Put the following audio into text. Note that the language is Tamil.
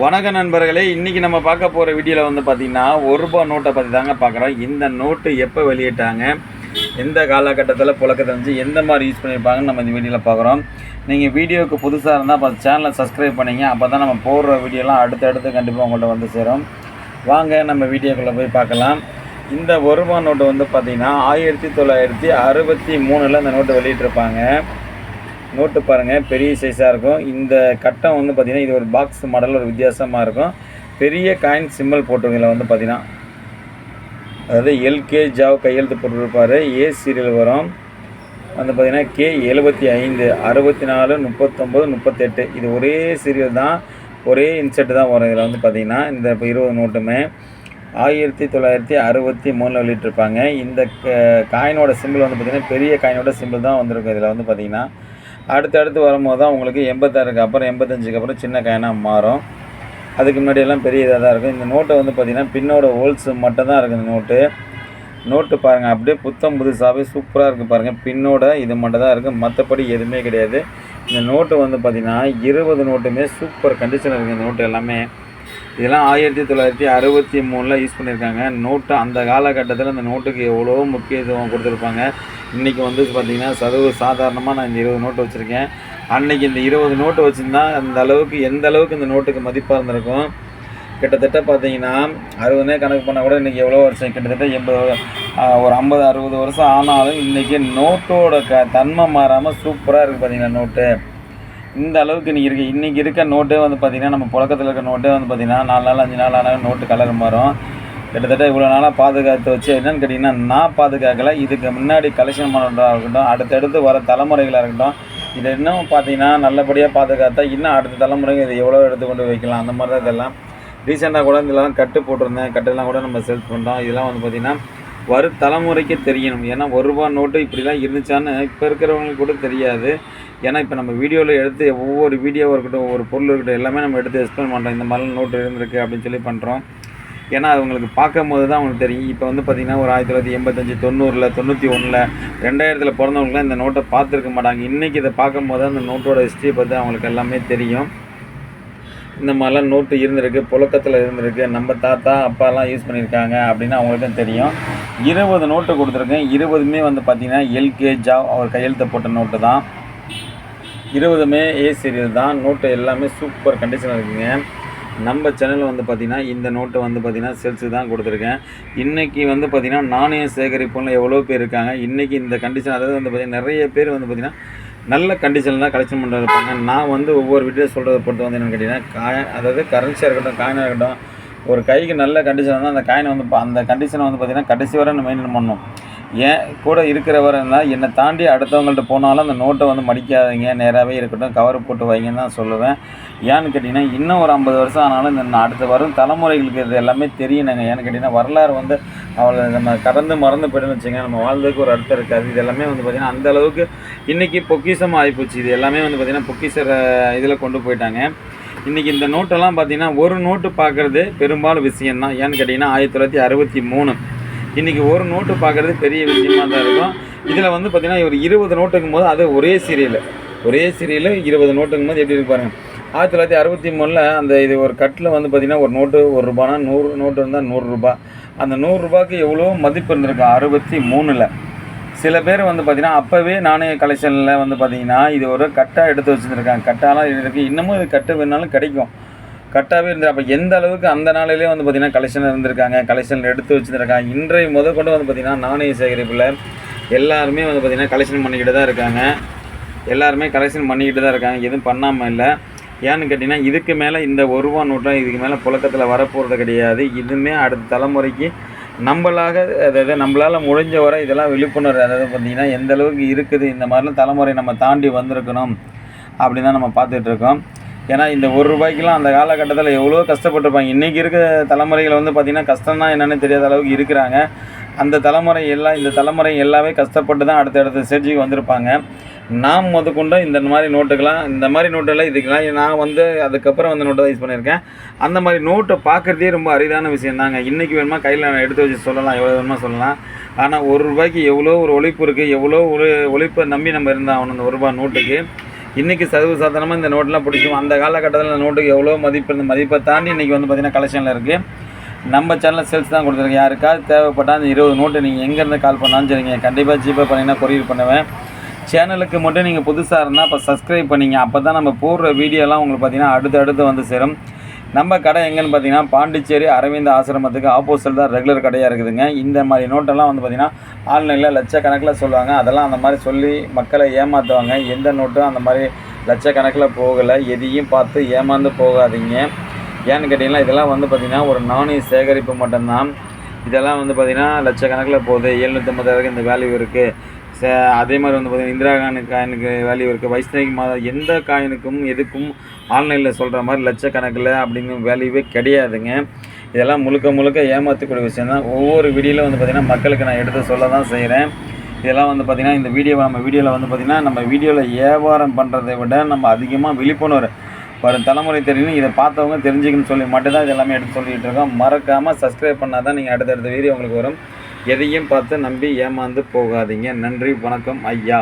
வணக்க நண்பர்களே, இன்றைக்கி நம்ம பார்க்க போகிற வீடியோவில் வந்து பார்த்திங்கன்னா ₹1 நோட்டை பற்றி தாங்க பார்க்குறோம். இந்த நோட்டு எப்போ வெளியிட்டாங்க, எந்த காலகட்டத்தில் புழக்கத்தை இருந்துச்சு, எந்த மாதிரி யூஸ் பண்ணியிருப்பாங்கன்னு நம்ம இந்த வீடியோவில் பார்க்குறோம். நீங்கள் வீடியோவுக்கு புதுசாக இருந்தால் இப்போ சேனலை சப்ஸ்கிரைப் பண்ணிங்க. அப்போ தான் நம்ம போடுற வீடியோலாம் அடுத்தடுத்து கண்டிப்பாக உங்கள்கிட்ட வந்து சேரும். வாங்க நம்ம வீடியோக்குள்ளே போய் பார்க்கலாம். இந்த ₹1 நோட்டு வந்து பார்த்திங்கன்னா 1963 இந்த நோட்டு வெளியிட்டிருப்பாங்க. நோட்டு பாருங்கள், பெரிய சைஸாக இருக்கும். இந்த கட்டம் வந்து பார்த்திங்கன்னா இது ஒரு பாக்ஸ் மாடல், ஒரு வித்தியாசமாக இருக்கும். பெரிய காயின் சிம்பிள் போட்டிருங்க. இதில் வந்து பார்த்திங்கன்னா அதாவது எல்கே ஜாவ் கையெழுத்து போட்டுருப்பார். ஏ சீரியல் வரும் வந்து பார்த்திங்கன்னா K75 64 39 38. இது ஒரே சீரியல் தான், ஒரே இன்செர்ட் தான் வரும். இதில் வந்து பார்த்திங்கன்னா இந்த 20 நோட்டுமே 1963 வெளியிட்டிருப்பாங்க. இந்த காயினோட சிம்பிள் வந்து பார்த்திங்கன்னா பெரிய காயினோட சிம்பிள் தான் வந்திருக்கும். இதில் வந்து பார்த்திங்கன்னா அடுத்தடுத்து வரும்போது தான் உங்களுக்கு 86க்கு அப்புறம் 85க்கு அப்புறம் சின்ன காயினாக மாறும். அதுக்கு முன்னாடியெல்லாம் பெரிய இதாக தான் இருக்கும். இந்த நோட்டை வந்து பார்த்திங்கன்னா பின்னோட ஹோல்ஸ் மட்டும் தான் இருக்குது. இந்த நோட்டு பாருங்கள், அப்படியே புத்தம் புதுசாகவே சூப்பராக இருக்குது பாருங்கள். பின்னோட இது மட்டும் தான் இருக்குது, மற்றபடி எதுவுமே கிடையாது. இந்த நோட்டு வந்து பார்த்திங்கன்னா 20 நோட்டுமே சூப்பர் கண்டிஷனில் இருக்குது. இந்த நோட்டு எல்லாமே இதெல்லாம் 1963 யூஸ் பண்ணியிருக்காங்க. நோட்டு அந்த காலகட்டத்தில் அந்த நோட்டுக்கு எவ்வளோ முக்கியத்துவம் கொடுத்துருப்பாங்க. இன்றைக்கி வந்து பார்த்திங்கன்னா சாதாரணமாக நான் இந்த 20 நோட்டு வச்சுருக்கேன். அன்றைக்கி இந்த 20 நோட்டு வச்சுருந்தா அந்த அளவுக்கு எந்த அளவுக்கு இந்த நோட்டுக்கு மதிப்பாக இருந்திருக்கும். கிட்டத்தட்ட பார்த்திங்கன்னா 60 கணக்கு பண்ணால் கூட இன்றைக்கி எவ்வளோ வருஷம், கிட்டத்தட்ட 80 ஒரு 50-60 வருஷம் ஆனாலும் இன்றைக்கி நோட்டோட தன்மை மாறாமல் சூப்பராக இருக்குது பார்த்திங்கன்னா. நோட்டு இந்த அளவுக்கு இன்றைக்கி இருக்க நோட்டே வந்து பார்த்திங்கன்னா நம்ம புழக்கத்தில் இருக்க நோட்டே வந்து பார்த்திங்கன்னா 4 நாள் 5 நாள் ஆனால் நோட்டு கலர் மாறும். கிட்டத்தட்ட இவ்வளோ நாளாக பாதுகாத்து வச்சு என்னென்னு கேட்டிங்கன்னா நான் பாதுகாக்கலை. இதுக்கு முன்னாடி கலெக்ஷன் பண்ணுறதா இருக்கட்டும், அடுத்தடுத்து வர தலைமுறைகளாக இருக்கட்டும், இதை இன்னும் பார்த்திங்கன்னா நல்லபடியாக பாதுகாத்தா இன்னும் அடுத்த தலைமுறைக்கு இதை எவ்வளோ எடுத்து கொண்டு வைக்கலாம். அந்த மாதிரி தான் இதெல்லாம் ரீசெண்டாக கூட இதெல்லாம் கட்டு போட்டிருந்தேன். கட்டெல்லாம் கூட நம்ம சேல்ஸ் பண்ணுறோம். இதெல்லாம் வந்து பார்த்திங்கன்னா வரும் தலைமுறைக்கு தெரியணும். ஏன்னா ₹1 நோட்டு இப்படிலாம் இருந்துச்சான்னு இப்போ இருக்கிறவங்களுக்கு கூட தெரியாது. ஏன்னா இப்போ நம்ம வீடியோவில் எடுத்து ஒவ்வொரு வீடியோவாக இருக்கட்டும், ஒவ்வொரு பொருள் இருக்கட்டும், எல்லாமே நம்ம எடுத்து எக்ஸ்பிளைன் பண்ணுறோம். இந்த மாதிரிலாம் நோட்டு இருந்திருக்கு அப்படின்னு சொல்லி பண்ணுறோம். ஏன்னா அவங்களுக்கு பார்க்கும் போது தான் அவங்களுக்கு தெரியும். இப்போ வந்து பார்த்திங்கன்னா ஒரு 1985 90 91 2000 பிறந்தவங்களாம் இந்த நோட்டை பார்த்துருக்க மாட்டாங்க. இன்றைக்கி இதை பார்க்கும்போது அந்த நோட்டோட ஹிஸ்ட்ரியை பற்றி அவங்களுக்கு எல்லாமே தெரியும். இந்த மாதிரிலாம் நோட்டு இருந்திருக்கு, புழக்கத்தில் இருந்திருக்கு, நம்ம தாத்தா அப்பாலாம் யூஸ் பண்ணியிருக்காங்க அப்படின்னு அவங்களுக்கும் தெரியும். 20 நோட்டு கொடுத்துருக்கேன். 20மே வந்து பார்த்திங்கன்னா எல்கே ஜாவ் அவர் கையெழுத்து போட்ட நோட்டு தான். 20மே ஏ சீரியல் தான். நோட்டு எல்லாமே சூப்பர் கண்டிஷனில் இருக்குங்க. நம்ம சேனலில் வந்து பார்த்திங்கன்னா இந்த நோட்டு வந்து பார்த்திங்கன்னா சேல்ஸுக்கு தான் கொடுத்துருக்கேன். இன்றைக்கி வந்து பார்த்திங்கன்னா நாணய சேகரிப்புன்னு எவ்வளோ பேர் இருக்காங்க. இன்றைக்கி இந்த கண்டிஷன், அதாவது வந்து பார்த்திங்கன்னா நிறைய பேர் வந்து பார்த்திங்கன்னா நல்ல கண்டிஷனில் தான் கலெக்ஷன் பண்ணுறது இருப்பாங்க. நான் வந்து ஒவ்வொரு வீடியோ சொல்கிறத பொறுத்து வந்து என்னென்னு கேட்டிங்கன்னா அதாவது கரன்சியாக இருக்கட்டும், காயினாக இருக்கட்டும், ஒரு கைக்கு நல்ல கண்டிஷன் தான் அந்த காயினை வந்து அந்த கண்டிஷனை வந்து பார்த்திங்கன்னா கடைசி வரை நம்ம மெயின்டைன் பண்ணணும். ஏன் கூட இருக்கிறவரை இருந்தால் என்னை தாண்டி அடுத்தவங்கள்ட்ட போனாலும் அந்த நோட்டை வந்து மடிக்காதீங்க, நேராகவே இருக்கட்டும், கவர் போட்டு வைங்கன்னு தான் சொல்லுவேன். ஏன்னு கேட்டிங்கன்னா இன்னும் ஒரு 50 வருஷம் ஆனாலும் இந்த அடுத்து வரும் தலைமுறைகளுக்கு இது எல்லாமே தெரியணுங்க. ஏன்னு கேட்டிங்கன்னா வரலாறு வந்து அவளை நம்ம கடந்து மறந்து போய்ட்டுன்னு வச்சுங்க, நம்ம வாழ்ந்ததுக்கு ஒரு அர்த்தம் இருக்காது. இது எல்லாமே வந்து பார்த்திங்கன்னா அந்தளவுக்கு இன்றைக்கி பொக்கிஷமாக ஆகிப்போச்சு. இது எல்லாமே வந்து பார்த்திங்கன்னா பொக்கிஷ இதில் கொண்டு போயிட்டாங்க. இன்றைக்கி இந்த நோட்டெல்லாம் பார்த்திங்கன்னா ஒரு நோட்டு பார்க்குறது பெரும்பாலும் விஷயந்தான். ஏன்னு கேட்டிங்கன்னா 1963 இன்றைக்கி ஒரு நோட்டு பார்க்குறது பெரிய விஷயமாக தான் இருக்கும். இதில் வந்து பார்த்திங்கன்னா ஒரு 20 நோட்டுக்கும் போது அது ஒரே சீரியல் 20 நோட்டுக்கும் போது எப்படி இருப்பாருங்க. 1963 அந்த இது ஒரு கட்டில் வந்து பார்த்திங்கன்னா ஒரு நோட்டு ₹1 100 நோட்டு இருந்தால் ₹100. அந்த ₹100க்கு எவ்வளோ மதிப்பு இருந்திருக்கும் 63. சில பேர் வந்து பார்த்திங்கன்னா அப்போவே நாணய கலெக்ஷனில் வந்து பார்த்திங்கன்னா இது ஒரு கட்டாக எடுத்து வச்சுருந்துருக்காங்க. கட்டாலாம் இருக்குது, இன்னமும் இது கட்டு வேணாலும் கிடைக்கும். கட்டாகவே இருந்து அப்போ எந்த அளவுக்கு அந்த நாளிலே வந்து பார்த்திங்கன்னா கலெக்ஷன் இருந்திருக்காங்க, கலெக்ஷன் எடுத்து வச்சுருக்காங்க. இன்றைய கொண்டு வந்து பார்த்திங்கன்னா நாணய சேகரிப்பில் எல்லாருமே வந்து பார்த்திங்கன்னா கலெக்ஷன் பண்ணிக்கிட்டு தான் இருக்காங்க. எதுவும் பண்ணாமல் இல்லை. ஏன்னு கேட்டிங்கன்னா இதுக்கு மேலே இந்த ₹1 நோட்டும் இதுக்கு மேலே புழக்கத்தில் வரப்போகிறது கிடையாது. இதுவுமே அடுத்த தலைமுறைக்கு நம்மளால் முடிஞ்ச வரை இதெல்லாம் விழிப்புணர்வு, அதாவது பார்த்திங்கன்னா எந்த அளவுக்கு இருக்குது, இந்த மாதிரிலாம் தலைமுறை நம்ம தாண்டி வந்திருக்கணும் அப்படின்னு தான் நம்ம பார்த்துட்ருக்கோம். ஏன்னா இந்த ₹1க்கெலாம் அந்த காலகட்டத்தில் எவ்வளோ கஷ்டப்பட்டுருப்பாங்க. இன்றைக்கி இருக்க தலைமுறைகளை வந்து பார்த்திங்கன்னா கஷ்டம்னா என்னென்னு தெரியாத அளவுக்கு இருக்கிறாங்க. அந்த தலைமுறை இந்த தலைமுறை எல்லாமே கஷ்டப்பட்டு தான் அடுத்தடுத்த ஸ்டேஜுக்கு வந்திருப்பாங்க. நாம் முதற்கொண்டு இந்த மாதிரி நோட்டெல்லாம் இதுக்கெல்லாம் நான் வந்து அதுக்கப்புறம் வந்து நோட்டை தான் யூஸ் பண்ணியிருக்கேன். அந்த மாதிரி நோட்டை பார்க்குறதே ரொம்ப அரிதான விஷயம் தாங்க. இன்றைக்கி வேணுமா கையில் எடுத்து வச்சு சொல்லலாம், எவ்வளோ வேணுமா சொல்லலாம். ஆனால் ₹1க்கு எவ்வளோ ஒரு ஒழிப்பு இருக்குது, எவ்வளோ ஒரு ஒழிப்பை நம்பி நம்ம இருந்தால் ஆகணும் அந்த ₹1 நோட்டுக்கு. இன்றைக்கி சர்வசாதாரணமாக இந்த நோட்டெலாம் பிடிக்கும். அந்த காலகட்டத்தில் இந்த நோட்டுக்கு எவ்வளோ மதிப்பு இருந்த மதிப்பை தாண்டி இன்றைக்கி வந்து பார்த்திங்கன்னா கலெக்ஷனில் இருக்குது. நம்ம சேனலில் சேல்ஸ் தான் கொடுத்துருக்கேன். யாருக்காவது தேவைப்பட்டால் அந்த 20 நோட்டு நீங்கள் எங்கேருந்து கால் பண்ணாலும் சரிங்க, கண்டிப்பாக ஜிபே பண்ணிங்கன்னா கொரியர் பண்ணுவேன். சேனலுக்கு மட்டும் நீங்கள் புதுசாக இருந்தால் இப்போ சப்ஸ்கிரைப் பண்ணிங்க. அப்போ தான் நம்ம போடுற வீடியோலாம் உங்களுக்கு பார்த்திங்கன்னா அடுத்து வந்து சேரும். நம்ம கடை எங்கேன்னு பார்த்தீங்கன்னா பாண்டிச்சேரி அரவிந்த் ஆசிரமத்துக்கு ஆப்போசிட் தான் ரெகுலர் கடையாக இருக்குதுங்க. இந்த மாதிரி நோட்டெல்லாம் வந்து பார்த்திங்கன்னா ஆன்லைனில் லட்சக்கணக்கில் சொல்லுவாங்க. அதெல்லாம் அந்த மாதிரி சொல்லி மக்களை ஏமாற்றுவாங்க. எந்த நோட்டும் அந்த மாதிரி லட்சக்கணக்கில் போகலை. எதையும் பார்த்து ஏமாந்து போகாதீங்க. ஏன்னு கேட்டிங்கன்னா இதெல்லாம் வந்து பார்த்திங்கன்னா ஒரு நாணய சேகரிப்பு மட்டும்தான். இதெல்லாம் வந்து பார்த்திங்கன்னா லட்சக்கணக்கில் போகுது. 750 இந்த வேல்யூ இருக்குது. அதே மாதிரி வந்து பார்த்திங்கன்னா இந்திரா காந்தி காயினுக்கு வேல்யூ இருக்குது. வைஷ்ணவி மாதா எந்த காயினுக்கும் எதுக்கும் ஆன்லைனில் சொல்கிற மாதிரி லட்சக்கணக்கில் அப்படிங்கிற வேல்யூவே கிடையாதுங்க. இதெல்லாம் முழுக்க ஏமாற்றக்கூடிய விஷயம் தான். ஒவ்வொரு வீடியோவில் வந்து பார்த்திங்கன்னா மக்களுக்கு நான் எடுத்து சொல்ல தான் செய்கிறேன். இதெல்லாம் வந்து பார்த்திங்கன்னா இந்த வீடியோவில் வந்து பார்த்திங்கன்னா நம்ம வீடியோவில் வியாபாரம் பண்ணுறதை விட நம்ம அதிகமாக விழிப்புணர்வு வரும் தலைமுறை தெரியணும். இதை பார்த்தவங்க தெரிஞ்சுக்கணும்னு சொல்லி மட்டும்தான் இது எல்லாமே எடுத்து சொல்லிகிட்டு இருக்கோம். மறக்காமல் சப்ஸ்கிரைப் பண்ணால் தான் நீங்கள் அடுத்தடுத்த வீடியோ உங்களுக்கு வரும். எதையும் பார்த்து நம்பி ஏமாந்து போகாதீங்க. நன்றி, வணக்கம் ஐயா.